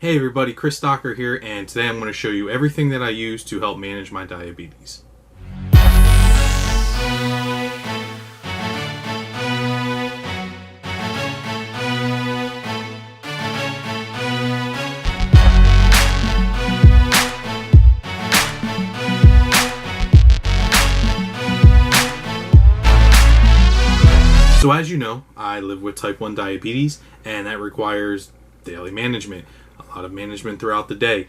Hey everybody, Chris Stocker here, and today I'm going to show you everything that I use to help manage my diabetes. So as you know, I live with type 1 diabetes, and that requires daily management. A lot of management throughout the day.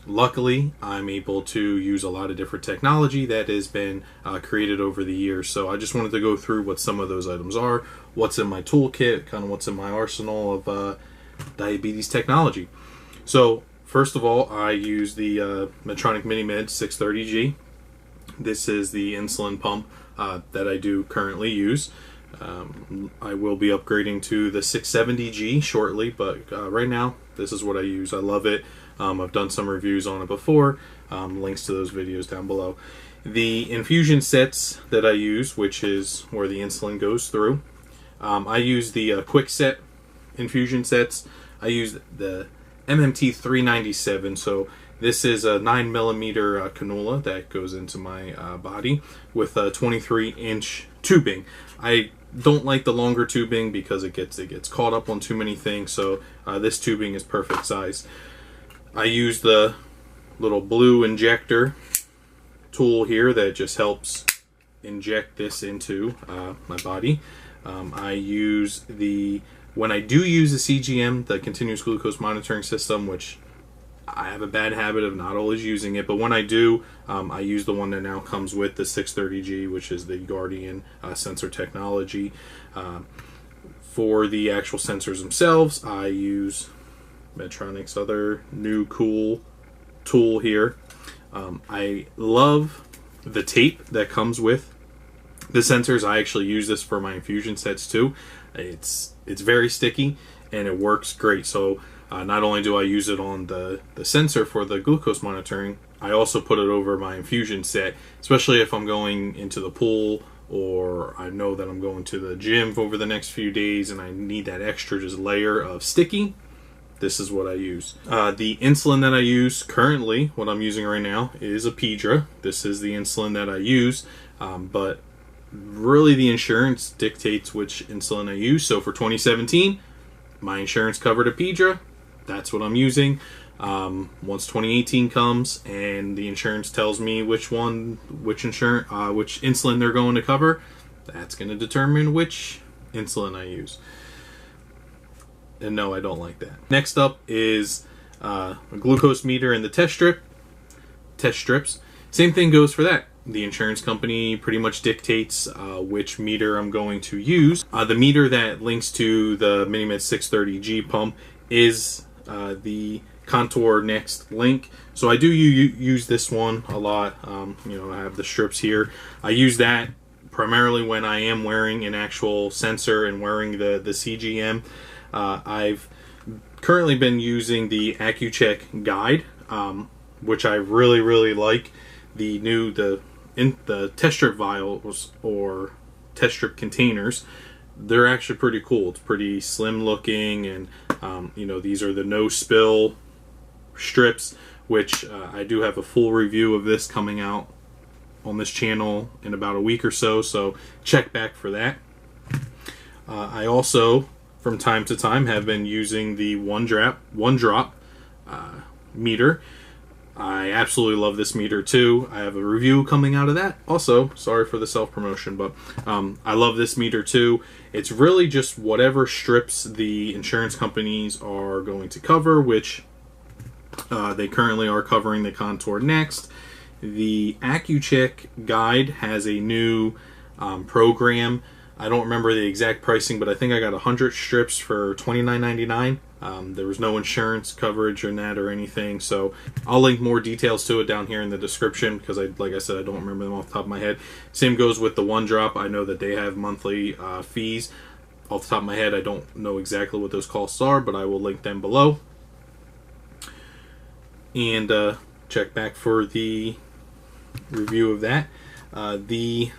Luckily, I'm able to use a lot of different technology that has been created over the years. So I just wanted to go through what some of those items are, what's in my toolkit, kind of what's in my arsenal of diabetes technology. So first of all, I use the Medtronic MiniMed 630G. This is the insulin pump that I do currently use. I will be upgrading to the 670G shortly, but right now this is what I use. I love it. I've done some reviews on it before. Links to those videos down below. The infusion sets that I use, which is where the insulin goes through, I use the quick set infusion sets. I use the MMT 397. So this is a 9mm cannula that goes into my body with a 23-inch tubing. I don't like the longer tubing because it gets caught up on too many things, so this tubing is perfect size. I use the little blue injector tool here that just helps inject this into my body. I use when I do use the CGM, the continuous glucose monitoring system, which I have a bad habit of not always using it, but when I do, I use the one that now comes with the 630G, which is the Guardian sensor technology. For the actual sensors themselves, I use Medtronic's other new cool tool here. I love the tape that comes with the sensors. I actually use this for my infusion sets too. It's very sticky and it works great. So not only do I use it on the sensor for the glucose monitoring, I also put it over my infusion set, especially if I'm going into the pool or I know that I'm going to the gym over the next few days and I need that extra just layer of sticky. This is what I use. The insulin that I use currently, what I'm using right now, is a Pedra. This is the insulin that I use, but really the insurance dictates which insulin I use. So for 2017, my insurance covered a Pedra. That's what I'm using. Once 2018 comes and the insurance tells me which insulin they're going to cover, that's going to determine which insulin I use. And no, I don't like that. Next up is a glucose meter and the test strips. Same thing goes for that. The insurance company pretty much dictates which meter I'm going to use. The meter that links to the MiniMed 630G pump is the Contour Next link. So I do use this one a lot. I have the strips here. I use that primarily when I am wearing an actual sensor and wearing the CGM. I've currently been using the accu-chek guide, which I really like. The test strip vials or test strip containers, they're actually pretty cool. It's pretty slim looking, and these are the no spill strips, which I do have a full review of this coming out on this channel in about a week or so check back for that. I also from time to time have been using the one drop meter. I absolutely love this meter too. I have a review coming out of that also. Sorry for the self-promotion, but I love this meter too. It's really just whatever strips the insurance companies are going to cover, which they currently are covering the Contour Next. The accu-chek guide has a new program. I don't remember the exact pricing, but I think I got 100 strips for $29.99. There was no insurance coverage in that or anything, so I'll link more details to it down here in the description because, like I said, I don't remember them off the top of my head. Same goes with the one drop. I know that they have monthly fees. Off the top of my head, I don't know exactly what those costs are, but I will link them below. And check back for the review of that. The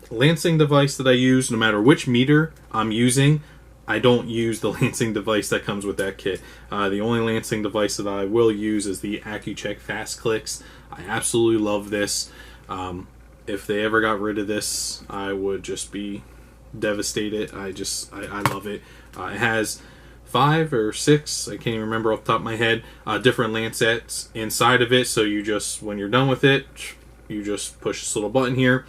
lancing device that I use, no matter which meter I'm using, I don't use the lancing device that comes with that kit. The only lancing device that I will use is the accu-chek Fast Clicks. I absolutely love this. If they ever got rid of this, I would just be devastated. I love it. It has 5 or 6, I can't even remember off the top of my head, different lancets inside of it. So you just, when you're done with it, you just push this little button here.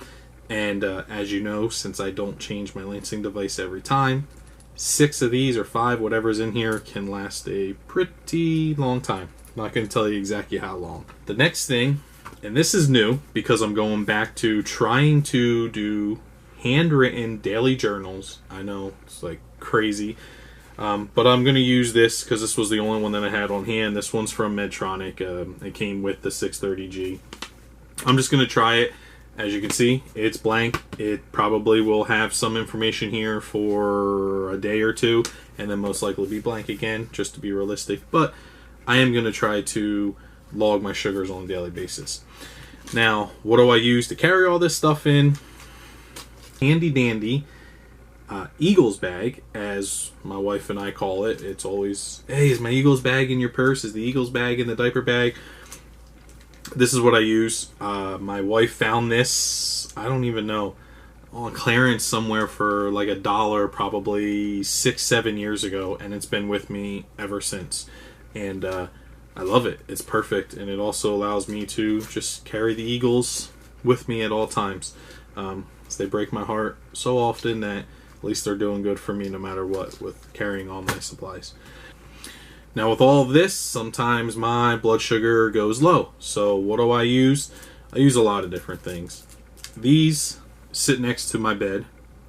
And as you know, since I don't change my lancing device every time, 6 of these or 5, whatever's in here, can last a pretty long time. I'm not going to tell you exactly how long. The next thing, and this is new because I'm going back to trying to do handwritten daily journals. I know it's like crazy, but I'm going to use this because this was the only one that I had on hand. This one's from Medtronic. It came with the 630G. I'm just going to try it. As you can see, it's blank. It probably will have some information here for a day or two, and then most likely be blank again, just to be realistic. But I am going to try to log my sugars on a daily basis. Now, what do I use to carry all this stuff in? Handy dandy Eagles bag, as my wife and I call it. It's always, hey, is my Eagles bag in your purse? Is the Eagles bag in the diaper bag? This is what I use. My wife found this, I don't even know, on clearance somewhere for like $1 probably 6-7 years ago, and it's been with me ever since. And I love it. It's perfect, and it also allows me to just carry the Eagles with me at all times. They break my heart so often that at least they're doing good for me no matter what with carrying all my supplies. Now with all of this, sometimes my blood sugar goes low. So what do I use? I use a lot of different things. These sit next to my bed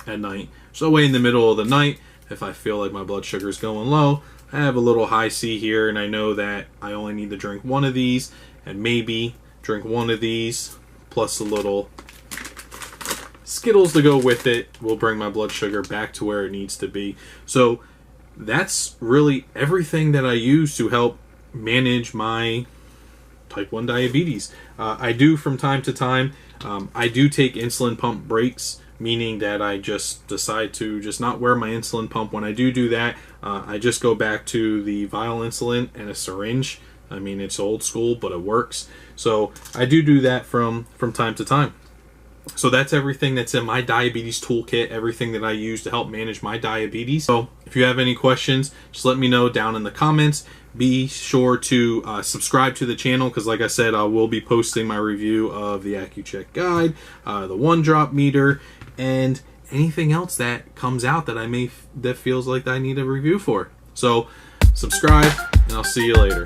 at night. So way in the middle of the night, if I feel like my blood sugar is going low, I have a little high C here, and I know that I only need to drink one of these, and maybe drink one of these plus a little Skittles to go with it will bring my blood sugar back to where it needs to be. So that's really everything that I use to help manage my type 1 diabetes. I do from time to time, I do take insulin pump breaks, meaning that I just decide to just not wear my insulin pump. When I do that, I just go back to the vial insulin and a syringe. I mean, it's old school, but it works. So I do that from time to time. So that's everything that's in my diabetes toolkit, everything that I use to help manage my diabetes. So if you have any questions, just let me know down in the comments. Be sure to subscribe to the channel because, like I said, I will be posting my review of the accu-chek guide, the 1-drop meter, and anything else that comes out that that feels like I need a review for. So subscribe, and I'll see you later.